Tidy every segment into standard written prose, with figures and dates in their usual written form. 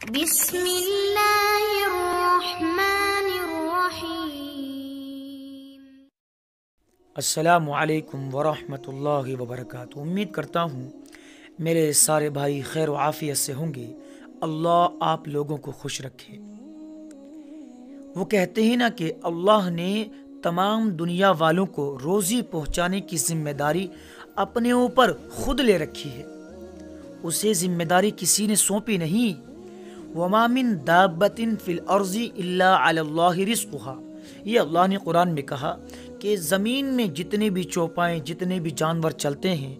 بسم اللہ الرحمن الرحیم۔ السلام علیکم ورحمۃ اللہ وبرکاتہ۔ امید کرتا ہوں میرے سارے بھائی خیر و عافیت سے ہوں گے۔ اللہ آپ لوگوں کو خوش رکھے۔ وہ کہتے ہیں نا کہ اللہ نے تمام دنیا والوں کو روزی پہنچانے کی ذمہ داری اپنے اوپر خود لے رکھی ہے، اسے ذمہ داری کسی نے سونپی نہیں۔ وَمَا مِن دَابَّةٍ فِي الْأَرْضِ إِلَّا عَلَى اللَّهِ رِزْقُهَا، یہ اللہ نے قرآن میں کہا کہ زمین میں جتنے بھی چوپائیں، جتنے بھی جانور چلتے ہیں،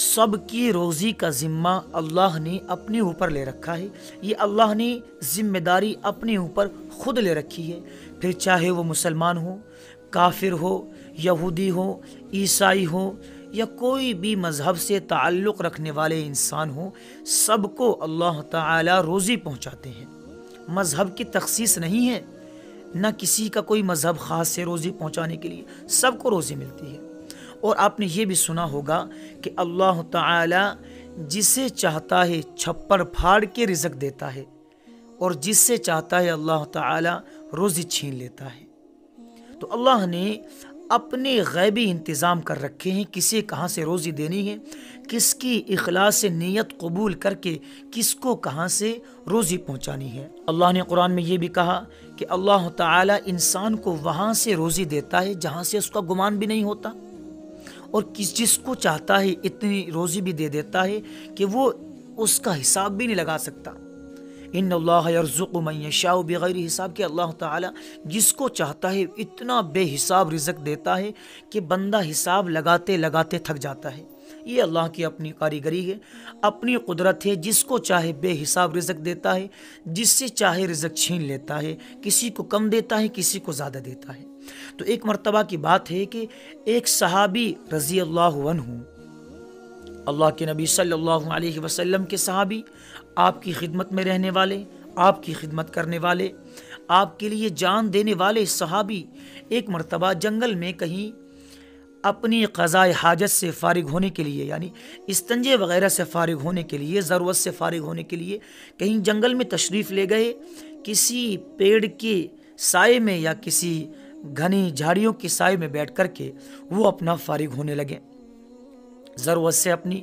سب کی روزی کا ذمہ اللہ نے اپنے اوپر لے رکھا ہے۔ یہ اللہ نے ذمہ داری اپنے اوپر خود لے رکھی ہے، پھر چاہے وہ مسلمان ہو، کافر ہو، یہودی ہو، عیسائی ہو، یا کوئی بھی مذہب سے تعلق رکھنے والے انسان ہوں، سب کو اللہ تعالی روزی پہنچاتے ہیں۔ مذہب کی تخصیص نہیں ہے، نہ کسی کا کوئی مذہب خاص سے روزی پہنچانے کے لیے، سب کو روزی ملتی ہے۔ اور آپ نے یہ بھی سنا ہوگا کہ اللہ تعالی جسے چاہتا ہے چھپڑ پھاڑ کے رزق دیتا ہے، اور جس سے چاہتا ہے اللہ تعالی روزی چھین لیتا ہے۔ تو اللہ نے اپنے غیبی انتظام کر رکھے ہیں، کسے کہاں سے روزی دینی ہے، کس کی اخلاص سے نیت قبول کر کے کس کو کہاں سے روزی پہنچانی ہے۔ اللہ نے قرآن میں یہ بھی کہا کہ اللہ تعالی انسان کو وہاں سے روزی دیتا ہے جہاں سے اس کا گمان بھی نہیں ہوتا، اور جس کو چاہتا ہے اتنی روزی بھی دے دیتا ہے کہ وہ اس کا حساب بھی نہیں لگا سکتا۔ ان اللہ یرزق من یشاء بغیر حساب، کہ اللہ تعالی جس کو چاہتا ہے اتنا بے حساب رزق دیتا ہے کہ بندہ حساب لگاتے لگاتے تھک جاتا ہے۔ یہ اللہ کی اپنی کاریگری ہے، اپنی قدرت ہے، جس کو چاہے بے حساب رزق دیتا ہے، جس سے چاہے رزق چھین لیتا ہے، کسی کو کم دیتا ہے، کسی کو زیادہ دیتا ہے۔ تو ایک مرتبہ کی بات ہے کہ ایک صحابی رضی اللہ عنہ، اللہ کے نبی صلی اللہ علیہ وسلم کے صحابی، آپ کی خدمت میں رہنے والے، آپ کی خدمت کرنے والے، آپ کے لیے جان دینے والے صحابی، ایک مرتبہ جنگل میں کہیں اپنی قضاء حاجت سے فارغ ہونے کے لیے، یعنی استنجے وغیرہ سے فارغ ہونے کے لیے، ضرورت سے فارغ ہونے کے لیے کہیں جنگل میں تشریف لے گئے۔ کسی پیڑ کے سائے میں یا کسی گھنی جھاڑیوں کے سائے میں بیٹھ کر کے وہ اپنا فارغ ہونے لگے ضرورت سے اپنی۔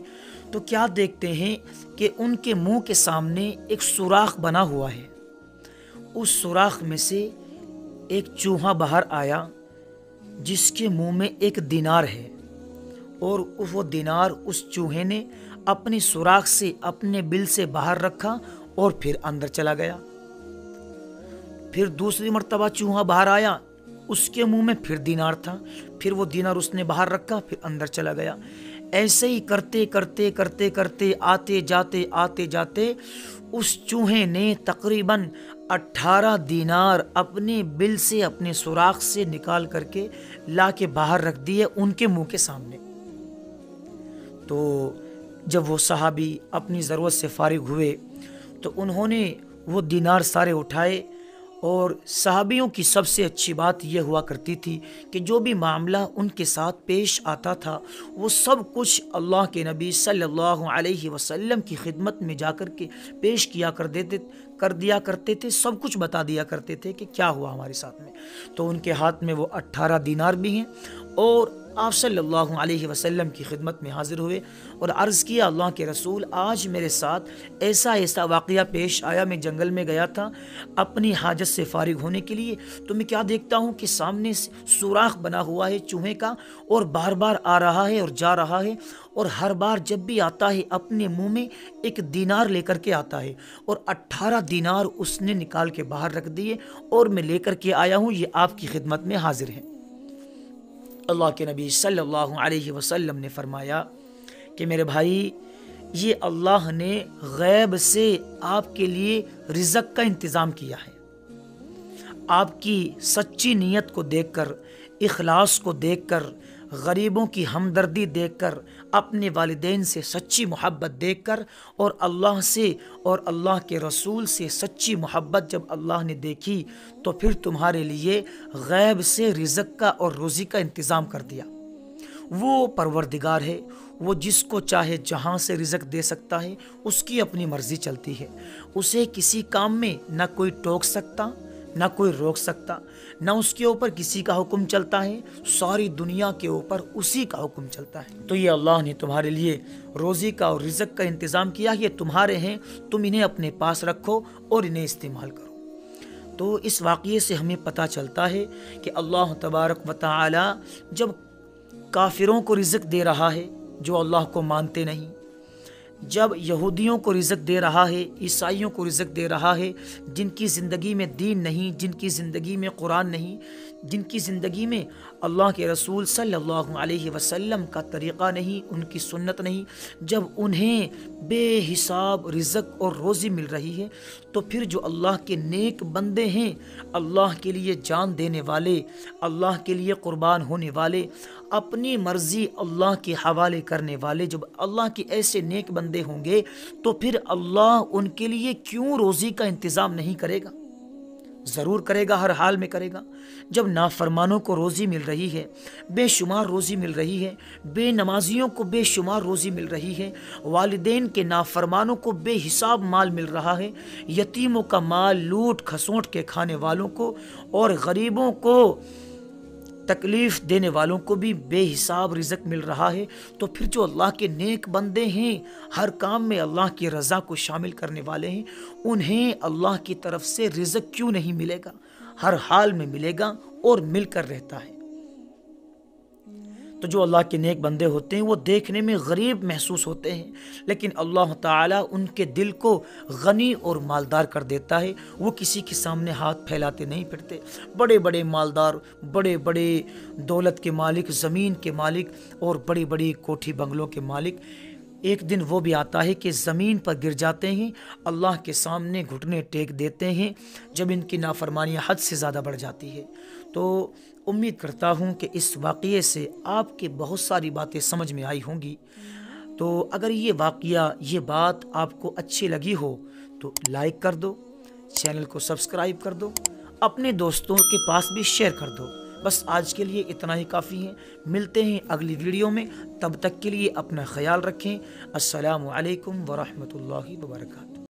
تو کیا دیکھتے ہیں کہ ان کے منہ کے سامنے ایک سوراخ بنا ہوا ہے، اس سوراخ میں سے ایک چوہا باہر آیا جس کے منہ میں ایک دینار ہے، اور وہ دینار اس چوہے نے اپنی سوراخ سے اپنے بل سے باہر رکھا اور پھر اندر چلا گیا۔ پھر دوسری مرتبہ چوہا باہر آیا، اس کے منہ میں پھر دینار تھا، پھر وہ دینار اس نے باہر رکھا، پھر اندر چلا گیا۔ ایسے ہی کرتے کرتے کرتے کرتے آتے جاتے اس چوہے نے تقریباً 18 دینار اپنے بل سے، اپنے سوراخ سے نکال کر کے لا کے باہر رکھ دیے ان کے منہ کے سامنے۔ تو جب وہ صحابی اپنی ضرورت سے فارغ ہوئے تو انہوں نے وہ دینار سارے اٹھائے، اور صحابیوں کی سب سے اچھی بات یہ ہوا کرتی تھی کہ جو بھی معاملہ ان کے ساتھ پیش آتا تھا وہ سب کچھ اللہ کے نبی صلی اللہ علیہ وسلم کی خدمت میں جا کر کے پیش کر دیا کرتے تھے، سب کچھ بتا دیا کرتے تھے کہ کیا ہوا ہمارے ساتھ میں۔ تو ان کے ہاتھ میں وہ 18 دینار بھی ہیں، اور آپ صلی اللہ علیہ وسلم کی خدمت میں حاضر ہوئے اور عرض کیا، اللہ کے رسول آج میرے ساتھ ایسا واقعہ پیش آیا، میں جنگل میں گیا تھا اپنی حاجت سے فارغ ہونے کے لیے، تو میں کیا دیکھتا ہوں کہ سامنے سوراخ بنا ہوا ہے چوہے کا، اور بار بار آ رہا ہے اور جا رہا ہے، اور ہر بار جب بھی آتا ہے اپنے منہ میں ایک دینار لے کر کے آتا ہے، اور 18 دینار اس نے نکال کے باہر رکھ دیے، اور میں لے کر کے آیا ہوں، یہ آپ کی خدمت میں حاضر ہے۔ اللہ کے نبی صلی اللہ علیہ وسلم نے فرمایا کہ میرے بھائی، یہ اللہ نے غیب سے آپ کے لیے رزق کا انتظام کیا ہے۔ آپ کی سچی نیت کو دیکھ کر، اخلاص کو دیکھ کر، غریبوں کی ہمدردی دیکھ کر، اپنے والدین سے سچی محبت دیکھ کر، اور اللہ سے اور اللہ کے رسول سے سچی محبت جب اللہ نے دیکھی تو پھر تمہارے لیے غیب سے رزق کا اور روزی کا انتظام کر دیا۔ وہ پروردگار ہے، وہ جس کو چاہے جہاں سے رزق دے سکتا ہے، اس کی اپنی مرضی چلتی ہے۔ اسے کسی کام میں نہ کوئی ٹوک سکتا، نہ کوئی روک سکتا، نہ اس کے اوپر کسی کا حکم چلتا ہے، ساری دنیا کے اوپر اسی کا حکم چلتا ہے۔ تو یہ اللہ نے تمہارے لیے روزی کا اور رزق کا انتظام کیا، یہ تمہارے ہیں، تم انہیں اپنے پاس رکھو اور انہیں استعمال کرو۔ تو اس واقعے سے ہمیں پتہ چلتا ہے کہ اللہ تبارک و تعالی جب کافروں کو رزق دے رہا ہے جو اللہ کو مانتے نہیں، جب یہودیوں کو رزق دے رہا ہے، عیسائیوں کو رزق دے رہا ہے، جن کی زندگی میں دین نہیں، جن کی زندگی میں قرآن نہیں، جن کی زندگی میں اللہ کے رسول صلی اللہ علیہ وسلم کا طریقہ نہیں، ان کی سنت نہیں، جب انہیں بے حساب رزق اور روزی مل رہی ہے، تو پھر جو اللہ کے نیک بندے ہیں، اللہ کے لیے جان دینے والے، اللہ کے لیے قربان ہونے والے، اپنی مرضی اللہ کے حوالے کرنے والے، جب اللہ کے ایسے نیک بندے ہوں گے تو پھر اللہ ان کے لیے کیوں روزی کا انتظام نہیں کرے گا؟ ضرور کرے گا، ہر حال میں کرے گا۔ جب نافرمانوں کو روزی مل رہی ہے، بے شمار روزی مل رہی ہے، بے نمازیوں کو بے شمار روزی مل رہی ہے، والدین کے نافرمانوں کو بے حساب مال مل رہا ہے، یتیموں کا مال لوٹ کھسوٹ کے کھانے والوں کو اور غریبوں کو تکلیف دینے والوں کو بھی بے حساب رزق مل رہا ہے، تو پھر جو اللہ کے نیک بندے ہیں، ہر کام میں اللہ کی رضا کو شامل کرنے والے ہیں، انہیں اللہ کی طرف سے رزق کیوں نہیں ملے گا؟ ہر حال میں ملے گا اور مل کر رہتا ہے۔ تو جو اللہ کے نیک بندے ہوتے ہیں وہ دیکھنے میں غریب محسوس ہوتے ہیں، لیکن اللہ تعالیٰ ان کے دل کو غنی اور مالدار کر دیتا ہے۔ وہ کسی کے سامنے ہاتھ پھیلاتے نہیں پھرتے۔ بڑے بڑے مالدار، بڑے بڑے دولت کے مالک، زمین کے مالک اور بڑی بڑی کوٹھی بنگلوں کے مالک، ایک دن وہ بھی آتا ہے کہ زمین پر گر جاتے ہیں، اللہ کے سامنے گھٹنے ٹیک دیتے ہیں جب ان کی نافرمانیاں حد سے زیادہ بڑھ جاتی ہے۔ تو امید کرتا ہوں کہ اس واقعے سے آپ کے بہت ساری باتیں سمجھ میں آئی ہوں گی۔ تو اگر یہ واقعہ، یہ بات آپ کو اچھی لگی ہو تو لائک کر دو، چینل کو سبسکرائب کر دو، اپنے دوستوں کے پاس بھی شیئر کر دو۔ بس آج کے لیے اتنا ہی کافی ہے۔ ملتے ہیں اگلی ویڈیو میں، تب تک کے لیے اپنا خیال رکھیں۔ السلام علیکم ورحمۃ اللہ وبرکاتہ۔